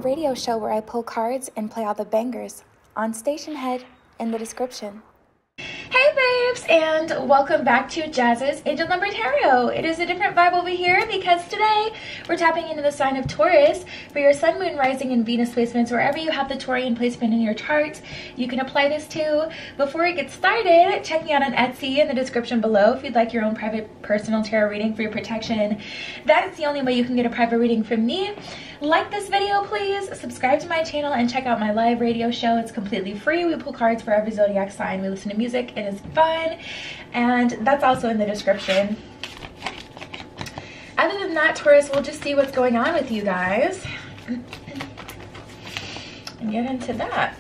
radio show where I pull cards and play all the bangers on Station Head in the description. Hey babes, and welcome back to Jazz's Angel Number Tarot. It is a different vibe over here because today we're tapping into the sign of Taurus for your Sun, Moon, Rising, and Venus placements. Wherever you have the Taurian placement in your chart, you can apply this to. Before we get started, check me out on Etsy in the description below if you'd like your own private personal tarot reading for your protection. That is the only way you can get a private reading from me. Like this video, please. Subscribe to my channel and check out my live radio show. It's completely free. We pull cards for every zodiac sign. We listen to music. It is fun, and that's also in the description. Other than that, Taurus, we'll just see what's going on with you guys and get into that.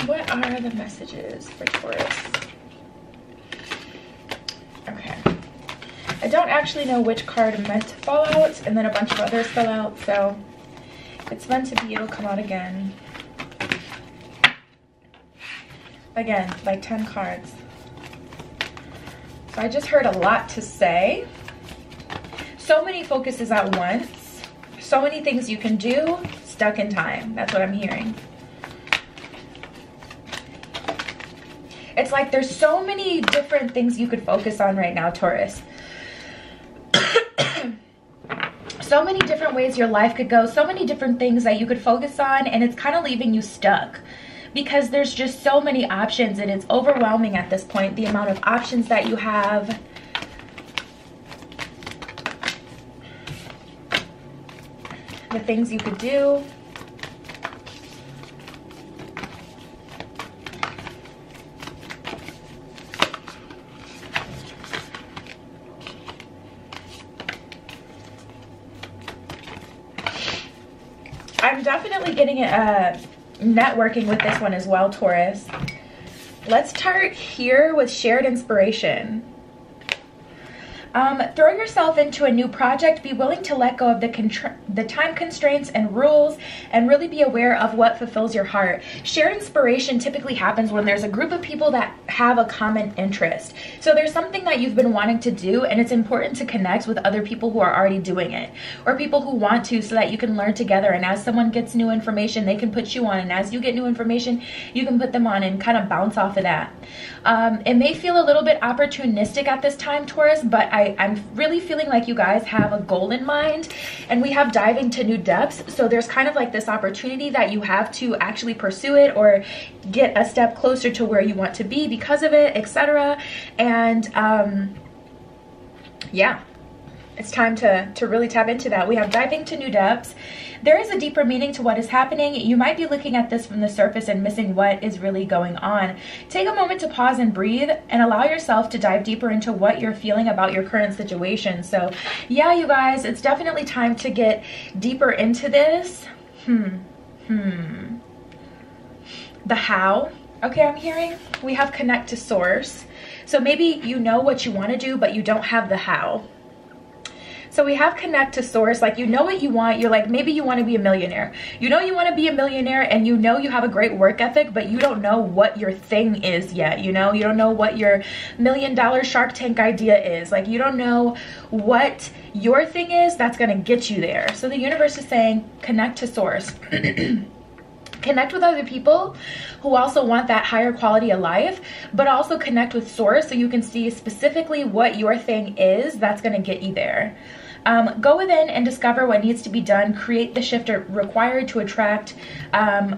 What are the messages for Taurus? Okay. I don't actually know which card meant to fall out, and then a bunch of others fell out, so if it's meant to be, it'll come out again. Again, like 10 cards. So I just heard a lot to say. So many focuses at once. So many things you can do, stuck in time. That's what I'm hearing. It's like there's so many different things you could focus on right now, Taurus. So many different ways your life could go, so many different things that you could focus on, and it's kind of leaving you stuck because there's just so many options, and it's overwhelming at this point, the amount of options that you have. The things you could do. I'm definitely getting networking with this one as well, Taurus. Let's start here with shared inspiration. Throw yourself into a new project. Be willing to let go of the time constraints and rules, and really be aware of what fulfills your heart. Shared inspiration typically happens when there's a group of people that have a common interest. So there's something that you've been wanting to do, and it's important to connect with other people who are already doing it, or people who want to, so that you can learn together. And as someone gets new information, they can put you on, and as you get new information, you can put them on and kind of bounce off of that. It may feel a little bit opportunistic at this time, Taurus, but I'm really feeling like you guys have a goal in mind, and we have diving to new depths. So there's kind of like this opportunity that you have to actually pursue it or get a step closer to where you want to be because of it, etc. And yeah, it's time to really tap into that. We have diving to new depths. There is a deeper meaning to what is happening. You might be looking at this from the surface and missing what is really going on. Take a moment to pause and breathe and allow yourself to dive deeper into what you're feeling about your current situation. So yeah, you guys, it's definitely time to get deeper into this. The how. Okay, I'm hearing we have connect to source. So maybe you know what you want to do, but you don't have the how. So we have connect to source, like you know what you want. You're like, maybe you want to be a millionaire. You know you want to be a millionaire, and you know you have a great work ethic, but you don't know what your thing is yet. You know, you don't know what your $1 million Shark Tank idea is. Like you don't know what your thing is that's going to get you there. So the universe is saying connect to source. Connect with other people who also want that higher quality of life, but also connect with source so you can see specifically what your thing is that's going to get you there. Go within and discover what needs to be done. Create the shift required to attract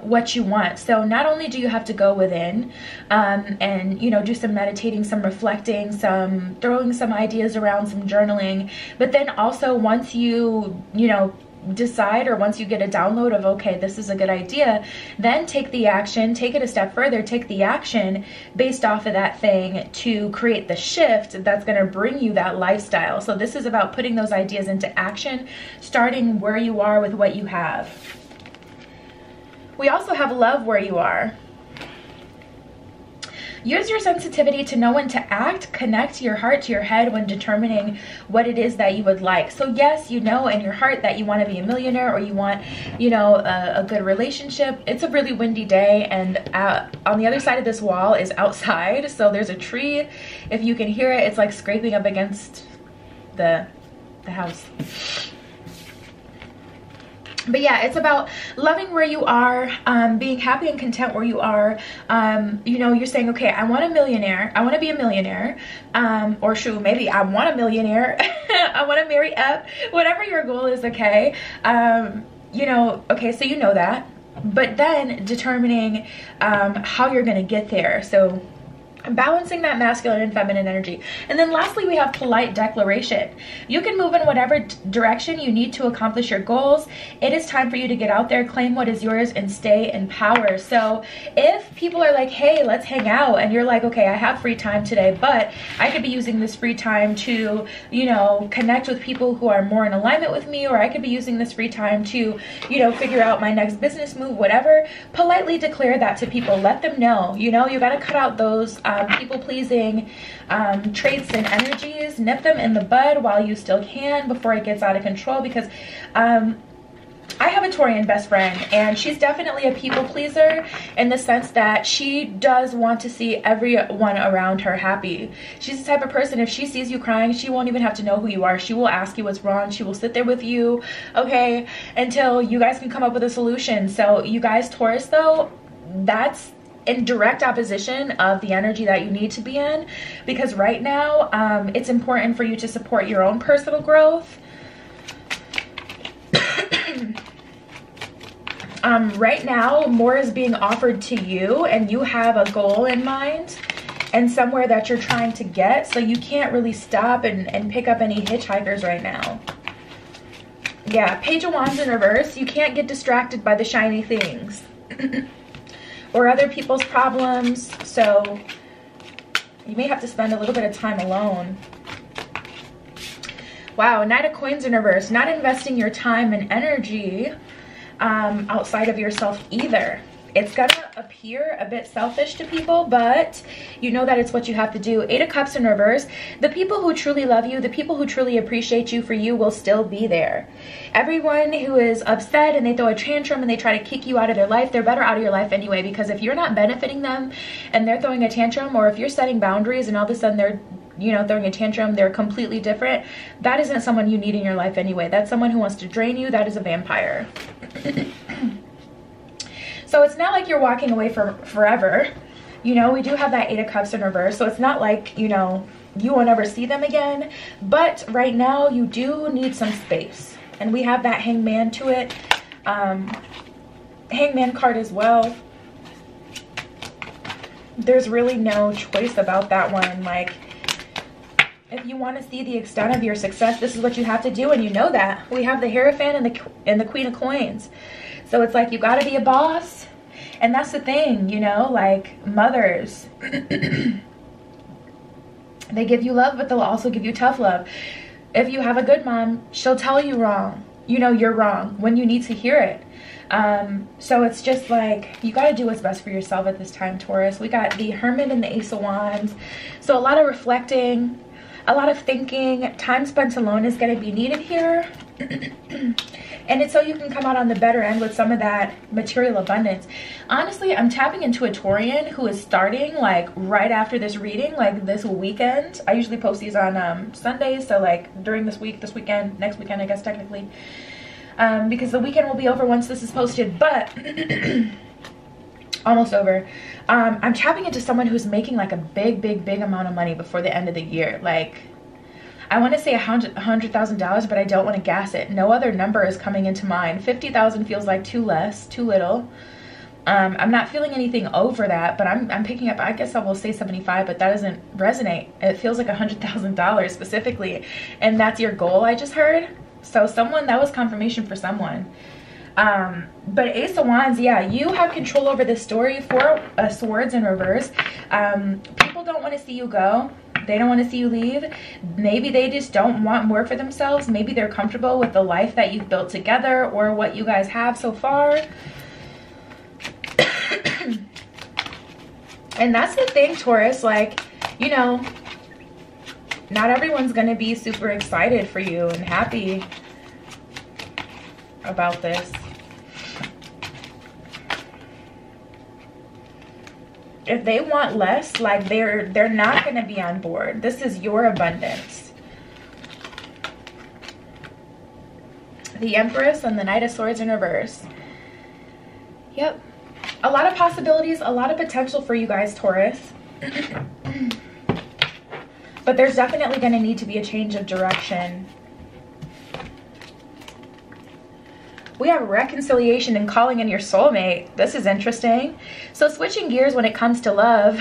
what you want. So not only do you have to go within and, you know, do some meditating, some reflecting, some throwing some ideas around, some journaling, but then also once you know, decide, or once you get a download of, okay, this is a good idea, then take the action, take it a step further, take the action based off of that thing to create the shift that's going to bring you that lifestyle. So this is about putting those ideas into action, starting where you are with what you have. We also have love where you are. use your sensitivity to know when to act. Connect your heart to your head when determining what it is that you would like. So yes, you know in your heart that you want to be a millionaire, or you want, you know, a good relationship. It's a really windy day, and on the other side of this wall is outside, so there's a tree. If you can hear it, it's like scraping up against the house. But yeah, it's about loving where you are, being happy and content where you are. You know, you're saying, okay, I want a millionaire. I want to be a millionaire. Or shoot, maybe I want a millionaire. I want to marry up. Whatever your goal is, okay. You know, okay, so you know that. But then determining how you're going to get there. So balancing that masculine and feminine energy. And then lastly, we have polite declaration. You can move in whatever direction you need to accomplish your goals. It is time for you to get out there, claim what is yours, and stay in power. So if people are like, hey, let's hang out, and you're like, okay, I have free time today, but I could be using this free time to, you know, connect with people who are more in alignment with me, or I could be using this free time to, you know, figure out my next business move, whatever, politely declare that to people. Let them know, you know, you got to cut out those people-pleasing traits and energies. Nip them in the bud while you still can before it gets out of control, because I have a Taurian best friend, and she's definitely a people pleaser in the sense that she does want to see everyone around her happy. She's the type of person, if she sees you crying, she won't even have to know who you are. She will ask you what's wrong. She will sit there with you, okay, until you guys can come up with a solution. So you guys, Taurus, though, that's in direct opposition of the energy that you need to be in, because right now it's important for you to support your own personal growth. Right now more is being offered to you, and you have a goal in mind and somewhere that you're trying to get, so you can't really stop and pick up any hitchhikers right now. Yeah, Page of Wands in reverse. You can't get distracted by the shiny things or other people's problems, so you may have to spend a little bit of time alone. Wow, Knight of Coins in reverse. Not investing your time and energy outside of yourself either. It's gonna appear a bit selfish to people, but you know that it's what you have to do. Eight of Cups in reverse. The people who truly love you, the people who truly appreciate you for you will still be there. Everyone who is upset and they throw a tantrum and they try to kick you out of their life, they're better out of your life anyway, because if you're not benefiting them and they're throwing a tantrum, or if you're setting boundaries and all of a sudden they're, you know, throwing a tantrum, they're completely different, that isn't someone you need in your life anyway. That's someone who wants to drain you. That is a vampire. So it's not like you're walking away for forever. You know, we do have that Eight of Cups in reverse, so it's not like, you know, you won't ever see them again. But right now you do need some space, and we have that Hangman to it. Hangman card as well. There's really no choice about that one. Like, if you want to see the extent of your success, this is what you have to do, and you know that. We have the Hierophant and the Queen of Coins. So it's like you got to be a boss. And that's the thing, you know, like mothers, they give you love, but they'll also give you tough love. If you have a good mom, she'll tell you wrong. You know, you're wrong when you need to hear it. So it's just like, you got to do what's best for yourself at this time, Taurus. We got the Hermit and the Ace of Wands. So a lot of reflecting, a lot of thinking. Time spent alone is going to be needed here. And it's so you can come out on the better end with some of that material abundance. Honestly, I'm tapping into a Taurian who is starting like right after this reading, like this weekend. I usually post these on Sundays, so like during this week, this weekend, next weekend, I guess technically, because the weekend will be over once this is posted, but almost over. I'm tapping into someone who's making like a big amount of money before the end of the year. Like, I want to say $100,000, but I don't want to gas it. No other number is coming into mind. 50,000 feels like too little. I'm not feeling anything over that, but I'm picking up, I guess I will say 75, but that doesn't resonate. It feels like $100,000 specifically, and that's your goal, I just heard. So someone, that was confirmation for someone. But Ace of Wands, yeah, you have control over this story. Four Swords in reverse. People don't want to see you go. They don't want to see you leave. Maybe they just don't want more for themselves. Maybe they're comfortable with the life that you've built together or what you guys have so far. And that's the thing, Taurus, like, you know, not everyone's going to be super excited for you and happy about this. If they want less, like they're not going to be on board. This is your abundance. The Empress and the Knight of Swords in reverse. Yep. A lot of possibilities, a lot of potential for you guys, Taurus. But there's definitely going to need to be a change of direction. We have reconciliation and calling in your soulmate. This is interesting. So switching gears when it comes to love.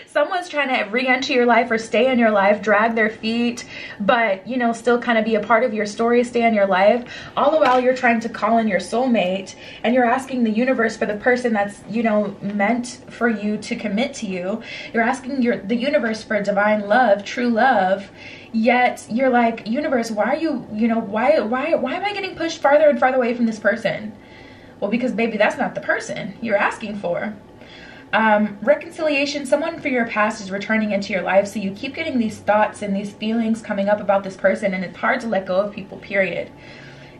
Someone's trying to re-enter your life or stay in your life, drag their feet, but, you know, still kind of be a part of your story, stay in your life. All the while you're trying to call in your soulmate and you're asking the universe for the person that's, you know, meant for you to commit to you. You're asking the universe for divine love, true love. Yet you're like, universe, why are you, you know, why am I getting pushed farther and farther away from this person? Well, because baby, that's not the person you're asking for. Reconciliation, someone from your past is returning into your life. So you keep getting these thoughts and these feelings coming up about this person, and it's hard to let go of people, period.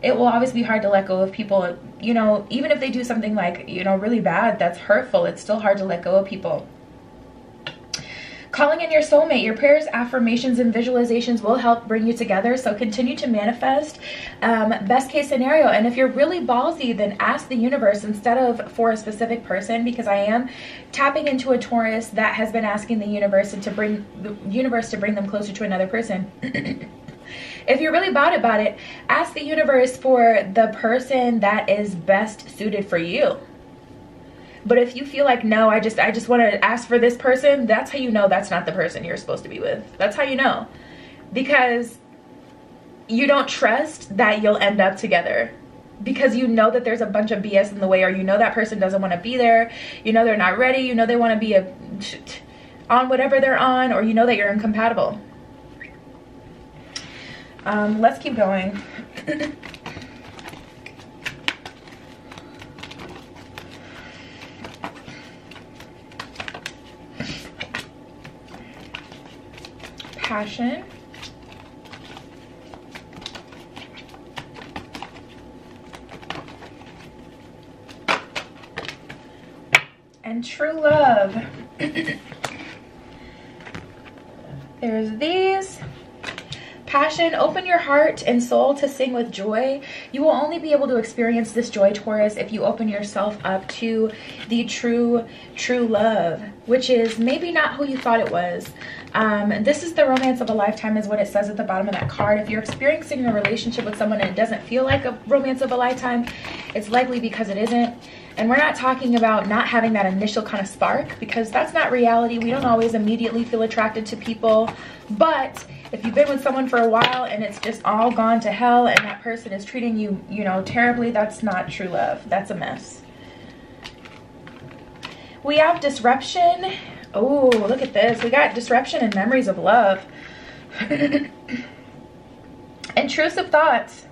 It will always be hard to let go of people, you know, even if they do something like, you know, really bad, that's hurtful. It's still hard to let go of people. Calling in your soulmate, your prayers, affirmations, and visualizations will help bring you together. So continue to manifest best case scenario. And if you're really ballsy, then ask the universe instead of for a specific person, because I am tapping into a Taurus that has been asking the universe to bring them closer to another person. If you're really about it, ask the universe for the person that is best suited for you. But if you feel like, no, I just want to ask for this person, that's how you know that's not the person you're supposed to be with. That's how you know. Because you don't trust that you'll end up together. Because you know that there's a bunch of BS in the way, or you know that person doesn't want to be there. You know they're not ready. You know they want to be on whatever they're on, or you know that you're incompatible. Let's keep going. Passion. And true love. There's these. Passion, open your heart and soul to sing with joy. You will only be able to experience this joy, Taurus, if you open yourself up to the true love, which is maybe not who you thought it was. This is the romance of a lifetime is what it says at the bottom of that card. If you're experiencing a relationship with someone and it doesn't feel like a romance of a lifetime, it's likely because it isn't. And we're not talking about not having that initial kind of spark, because that's not reality. We don't always immediately feel attracted to people. But if you've been with someone for a while and it's just all gone to hell and that person is treating you, you know, terribly, that's not true love. That's a mess. We have disruption. Oh, look at this. We got disruption and memories of love. Intrusive thoughts.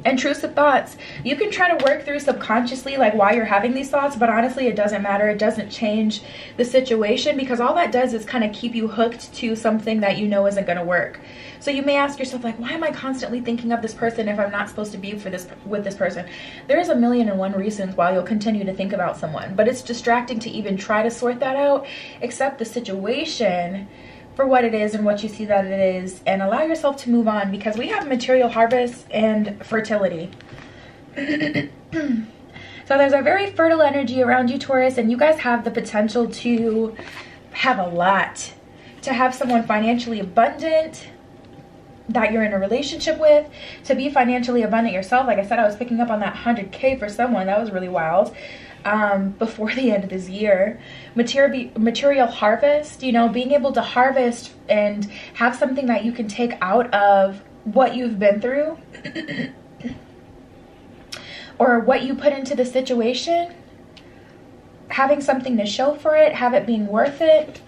Intrusive thoughts. You can try to work through subconsciously, like, why you're having these thoughts, but honestly, it doesn't matter. It doesn't change the situation, because all that does is kind of keep you hooked to something that you know isn't going to work. So you may ask yourself, like, why am I constantly thinking of this person if I'm not supposed to be with this person? There's 1,000,001 reasons why you'll continue to think about someone, but it's distracting to even try to sort that out. Accept the situation for what it is and what you see that it is, and allow yourself to move on, because we have material harvest and fertility. So there's a very fertile energy around you, Taurus, and you guys have the potential to have a lot, to have someone financially abundant that you're in a relationship with, to be financially abundant yourself. Like I said, I was picking up on that 100K for someone. That was really wild. Before the end of this year. Material harvest, you know, being able to harvest and have something that you can take out of what you've been through or what you put into the situation, having something to show for it, have it being worth it.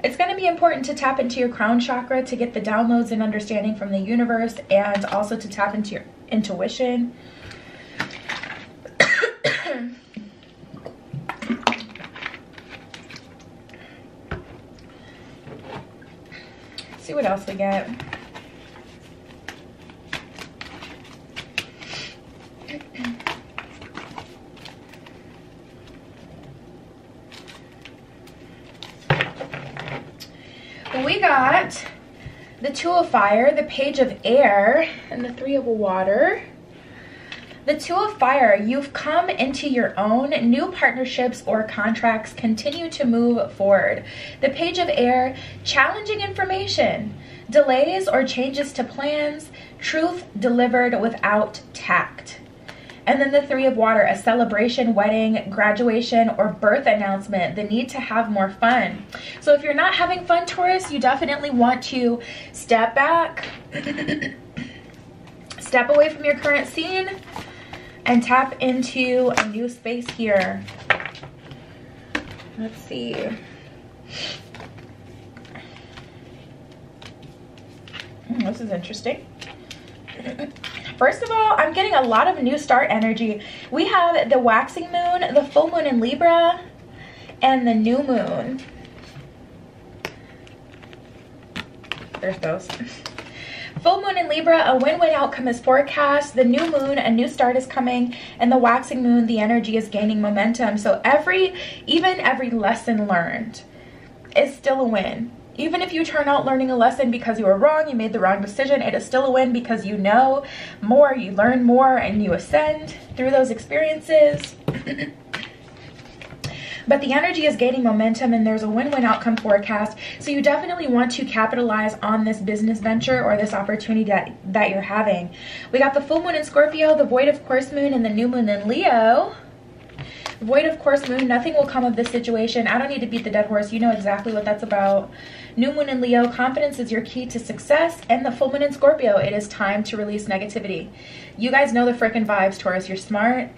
It's going to be important to tap into your crown chakra to get the downloads and understanding from the universe, and also to tap into your intuition. see what else we get. We got the Two of Fire, the Page of Air, and the Three of Water. The Two of Fire, you've come into your own. New partnerships or contracts continue to move forward. The Page of Air, challenging information, delays or changes to plans, truth delivered without tact. And then the Three of Water, a celebration, wedding, graduation, or birth announcement, the need to have more fun. So if you're not having fun, Taurus, you definitely want to step back, step away from your current scene, and tap into a new space here. Let's see. This is interesting. First of all, I'm getting a lot of new start energy. We have the waxing moon, the full moon in Libra, and the new moon. There's those. Full moon in Libra, a win-win outcome is forecast. The new moon, a new start is coming. And the waxing moon, the energy is gaining momentum. So even every lesson learned is still a win. Even if you turn out learning a lesson because you were wrong, you made the wrong decision, it is still a win because you know more, you learn more, and you ascend through those experiences. But the energy is gaining momentum and there's a win-win outcome forecast. So you definitely want to capitalize on this business venture or this opportunity that you're having. We got the full moon in Scorpio, the void of course moon, and the new moon in Leo. Void of course moon, nothing will come of this situation. I don't need to beat the dead horse. You know exactly what that's about. New moon in Leo, confidence is your key to success. And the full moon in Scorpio, it is time to release negativity. You guys know the frickin' vibes, Taurus. You're smart.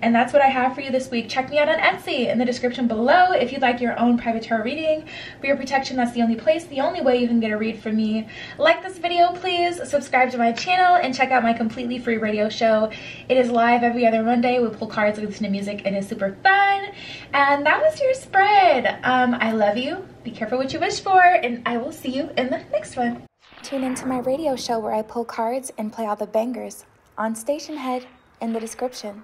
And that's what I have for you this week. Check me out on Etsy in the description below if you'd like your own private tarot reading. For your protection, that's the only place, the only way you can get a read from me. Like this video, please. Subscribe to my channel and check out my completely free radio show. It is live every other Monday. We pull cards, we listen to music, and it's super fun. And that was your spread. I love you. Be careful what you wish for, and I will see you in the next one. Tune into my radio show where I pull cards and play all the bangers on Station Head in the description.